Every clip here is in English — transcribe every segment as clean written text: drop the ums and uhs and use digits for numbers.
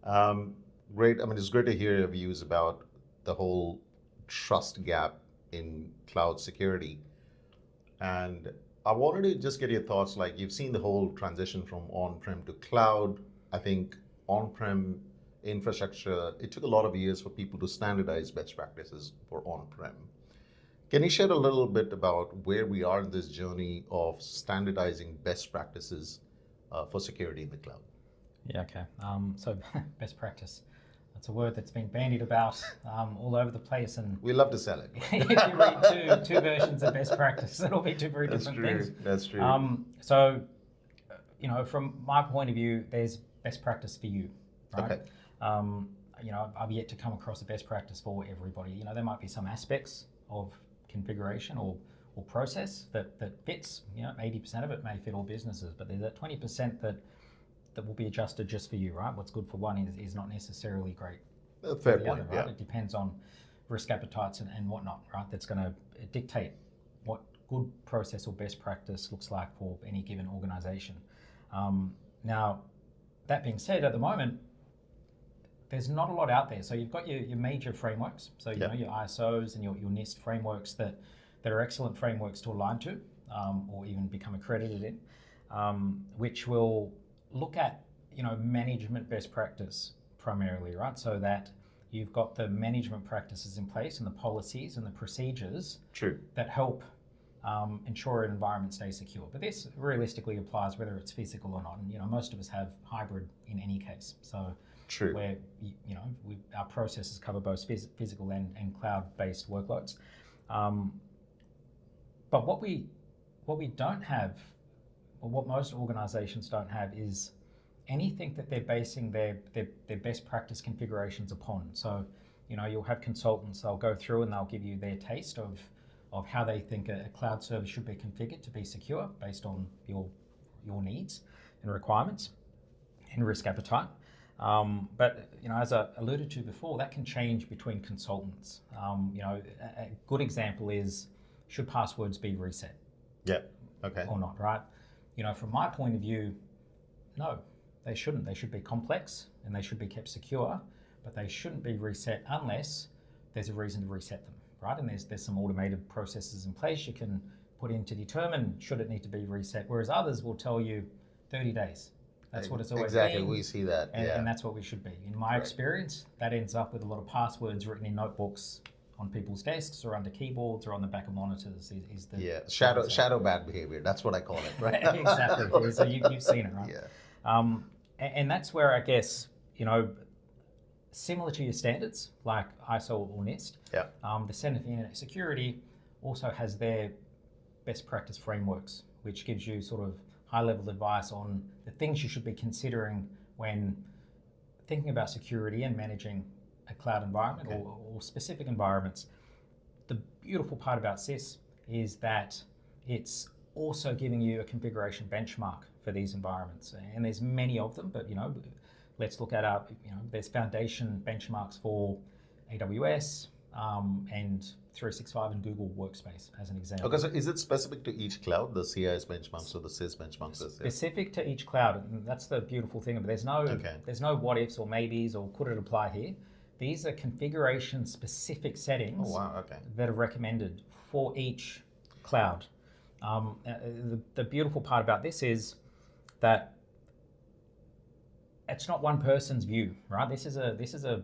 Great. I mean, it's great to hear your views about the whole trust gap in cloud security. And I wanted to just get your thoughts. Like, you've seen the whole transition from on-prem to cloud. I think on-prem infrastructure, it took a lot of years for people to standardize best practices for on-prem. Can you share a little bit about where we are in this journey of standardizing best practices for security in the cloud? Yeah, okay. So best practice. That's a word that's been bandied about all over the place, and We love to sell it. if you read two versions of best practice, it'll be two very different things. That's true. So, from my point of view, there's best practice for you, right? Okay. I've yet to come across a best practice for everybody. There might be some aspects of configuration or process that fits. 80% of it may fit all businesses, but there's that 20% that will be adjusted just for you, right? What's good for one is not necessarily great Fair for the point, other, right? yeah. It depends on risk appetites and whatnot, right? That's going to dictate what good process or best practice looks like for any given organization. Now, that being said, at the moment, there's not a lot out there. So you've got your major frameworks, so your ISOs and your NIST frameworks that are excellent frameworks to align to, or even become accredited in, which will look at management best practice primarily, right? So that you've got the management practices in place and the policies and the procedures that help ensure an environment stays secure. But this realistically applies whether it's physical or not. And most of us have hybrid in any case. So where our processes cover both physical and cloud-based workloads. But what we don't have, or what most organizations don't have, is anything that they're basing their best practice configurations upon. So, you'll have consultants, they'll go through and they'll give you their taste of how they think a cloud service should be configured to be secure based on your needs and requirements and risk appetite. But as I alluded to before, that can change between consultants. A good example is, should passwords be reset? Yeah. Okay. Or not, right? From my point of view, no, they shouldn't. They should be complex and they should be kept secure, but they shouldn't be reset unless there's a reason to reset them, right? And there's some automated processes in place you can put in to determine should it need to be reset, whereas others will tell you 30 days. That's what it's always been. Exactly, we see that. And that's what we should be. In my experience, that ends up with a lot of passwords written in notebooks on people's desks or under keyboards or on the back of monitors. Shadow bad behavior. That's what I call it, right? Exactly. So you've seen it, right? Yeah. And that's where I guess, similar to your standards like ISO or NIST, the Center for Internet Security also has their best practice frameworks, which gives you sort of high-level advice on the things you should be considering when thinking about security and managing a cloud environment or specific environments. The beautiful part about CIS is that it's also giving you a configuration benchmark for these environments. And there's many of them, but let's look at there's foundation benchmarks for AWS and 365 and Google Workspace as an example. Okay, so is it specific to each cloud, the CIS benchmarks or the CIS benchmarks? Specific to each cloud, and that's the beautiful thing. But there's no what ifs or maybes or could it apply here. These are configuration specific settings that are recommended for each cloud. The beautiful part about this is that it's not one person's view, right? This is a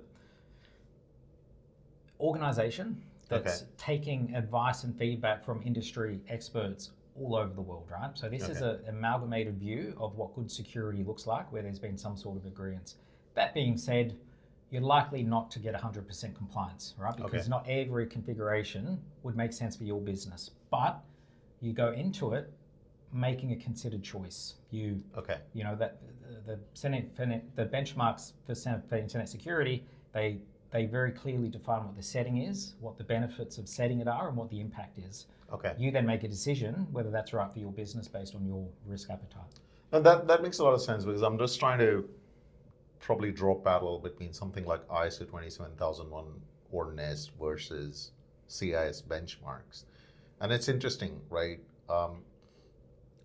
organization that's taking advice and feedback from industry experts all over the world, right? So this is an amalgamated view of what good security looks like, where there's been some sort of agreement. That being said, you're likely not to get 100% compliance, right? Because not every configuration would make sense for your business. But you go into it making a considered choice. That the benchmarks for internet security, they very clearly define what the setting is, what the benefits of setting it are, and what the impact is. You then make a decision whether that's right for your business based on your risk appetite. And that makes a lot of sense, because I'm just trying to probably draw a parallel between something like ISO 27001 or NIST versus CIS benchmarks. And it's interesting, right?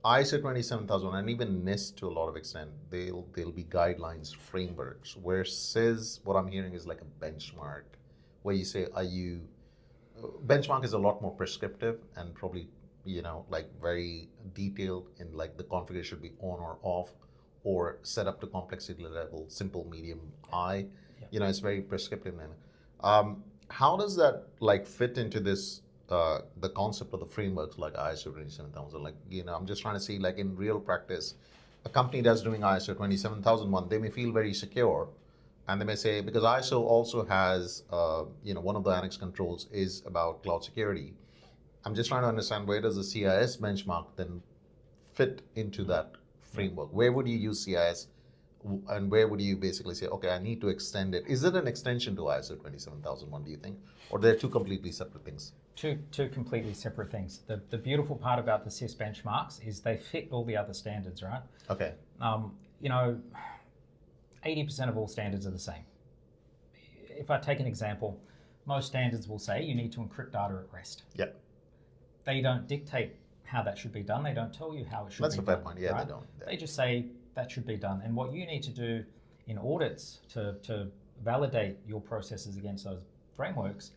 ISO 27000 and even NIST to a lot of extent, they'll be guidelines, frameworks. Where CIS, what I'm hearing is like a benchmark, where you say, benchmark is a lot more prescriptive and probably, like very detailed in like the configuration should be on or off, or set up to complexity level, simple, medium, high. Yeah. It's very prescriptive. How does that like fit into this? The concept of the frameworks like ISO 27000, like, I'm just trying to see, like, in real practice, a company that's doing ISO 27001, they may feel very secure, and they may say, because ISO also has, one of the annex controls is about cloud security. I'm just trying to understand, where does the CIS benchmark then fit into that framework? Where would you use CIS, and where would you basically say, okay, I need to extend it? Is it an extension to ISO 27001, do you think? Or they're two completely separate things? Two completely separate things. The beautiful part about the CIS benchmarks is they fit all the other standards, right? Okay. 80% of all standards are the same. If I take an example, most standards will say you need to encrypt data at rest. Yeah. They don't dictate how that should be done. They don't tell you how it should That's be a done. fair point. Yeah, right? they don't. Yeah. They just say that should be done. And what you need to do in audits to validate your processes against those frameworks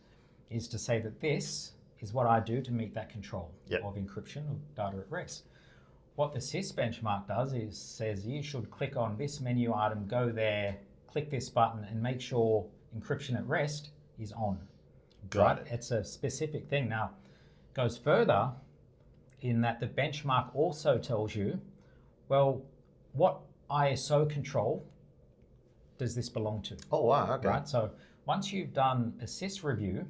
is to say that this is what I do to meet that control of encryption of data at rest. What the CIS benchmark does is says you should click on this menu item, go there, click this button, and make sure encryption at rest is on. Got it. It's a specific thing. Now, it goes further in that the benchmark also tells you, well, what ISO control does this belong to? Oh, wow, okay. Right, so once you've done a CIS review,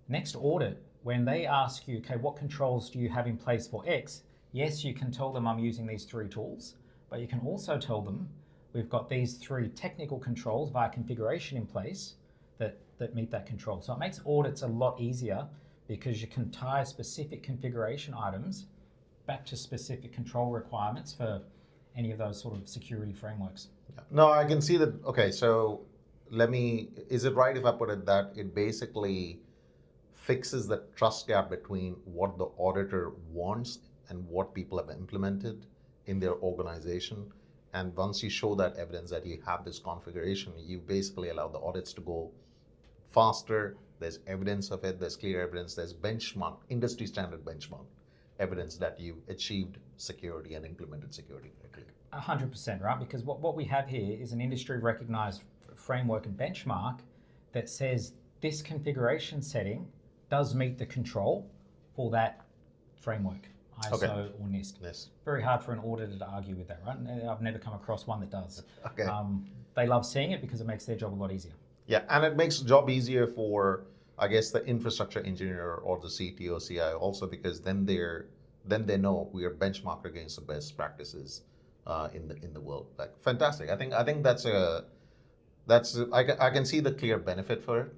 next audit, when they ask you, okay, what controls do you have in place for X? Yes, you can tell them I'm using these 3 tools, but you can also tell them we've got these 3 technical controls via configuration in place that meet that control. So it makes audits a lot easier because you can tie specific configuration items back to specific control requirements for any of those sort of security frameworks. No, I can see that. Okay, so is it right if I put it that it basically fixes the trust gap between what the auditor wants and what people have implemented in their organization? And once you show that evidence that you have this configuration, you basically allow the audits to go faster. There's evidence of it, there's clear evidence, there's benchmark, industry standard benchmark evidence that you've achieved security and implemented security correctly. 100%, right? Because what we have here is an industry recognized framework and benchmark that says this configuration setting does meet the control for that framework, ISO or NIST. Yes. Very hard for an auditor to argue with that, right? And I've never come across one that does. Okay. They love seeing it because it makes their job a lot easier. Yeah, and it makes the job easier for, I guess, the infrastructure engineer or the CTO, CIO also, because then they know we are benchmarked against the best practices in the world. Like, fantastic. I think I can see the clear benefit for it.